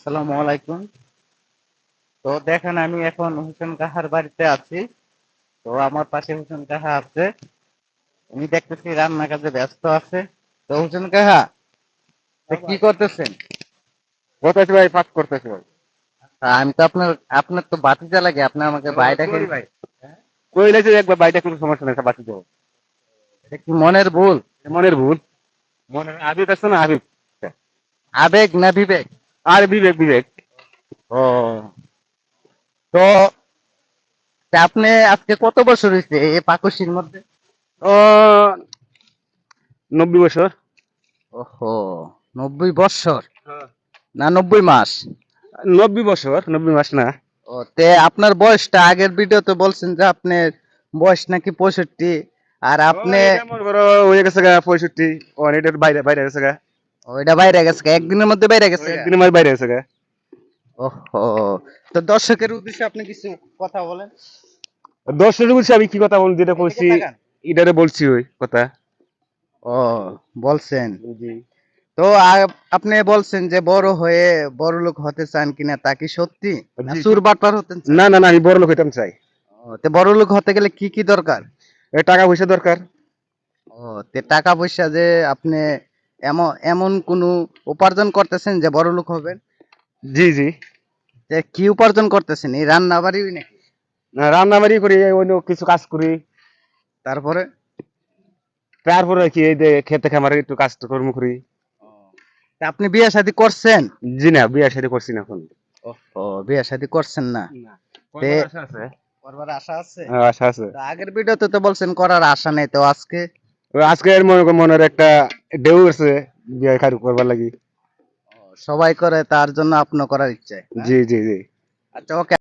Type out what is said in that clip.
আসসালামু আলাইকুম। তো দেখেন আমি এখন হোসেন কাহার বাড়িতে আছি। তো আমার পাশে হোসেন কাহা আছে। উনি দেখতেছি রান্না কাজে ব্যস্ত আছে। তো হোসেন কাহা, তো কি করতেছেন? করতেছি ভাই, পাস করতেছি ভাই। আমি তো আপনার আপনার তো বাতিজা লাগে, আপনি আমাকে ভাই ডাকেন। সরি ভাই, কইলে যে একবার বাইটা কোনো সমস্যা নেই, বাঁচি যাবো। এটা কি মনের ভুল? মনের ভুল। মনের আবিব আছে না, আবিব। আবেগ না বিবেক? আর বিবেক, বিবেক। ও, তো তা আপনি আজকে কত বছর হয়েছে এই পাকশির মধ্যে? ও, 90 বছর। ওহো, 90 বছর না 90 মাস? 90 বছর, 90 মাস না। ও, তে আপনার বয়সটা আগের ভিডিওতে বলছেন যে আপনার বয়স নাকি 65, আর ও, আপনি এটা মনে করো হয়ে গেছে গা 65। ও, এটার বাইরে বাইরে গেছে গা। ওইটা বাইরে গেছে গা, একদিনের মধ্যে বাইরে ও, গেছে গা। একদিনের মাঝে বাইরে গেছে গা। ওহো, তো দর্শকের উদ্দেশ্যে আপনি কিছু কথা বলেন। 10 বলছি, আমি কি কথা বল যেটা এদিকে বলছি, তাকান। এটারে বলছি ওই কথা। ও, বলছেন। জি। তো আপনি বলছেন যে বড় হয়ে বড় লোক হতে চান কিনা, তা কি সত্যি না জি জি। সুর বাটপার হতে চান? না না না, আমি বড় লোক হইতাম চাই। ও, তে বড় লোক হতে গেলে কি কি দরকার? টাকা পয়সা দরকার। ও, তে টাকা পয়সা যে আপনি এমন এমন কোন উপার্জন করতেছেন যে বড় লোক হবেন? জি জি। তে কি উপার্জন করতেছেন, এই রান্না বাড়ি নাকি? রান্না বাড়ি করি, অন্য কিছু কাজ করি। তারপরে? তারপরে কি এই যে খেতে খামারে একটু কাজ কর্ম করি। ও, তা আপনি বিয়ে শাদী করছেন? জি না, বিয়ে শাদী করছি না এখন। ও, বিয়ে শাদী করছেন না? না, তে করবার আশা আছে। করবার আশা আছে? আশা আছে। তো আগের ভিডিওতে তো বলছেন করার আশা নেই, তো আজকে? ওই আজকের মনের একটা ঢেউ আছে, বিয়ে খাড়ি করবার লাগি। ও, সবাই করে তার জন্য আপনি করার ইচ্ছে, হ্যাঁ? জি জি জি। আচ্ছা, ওকে।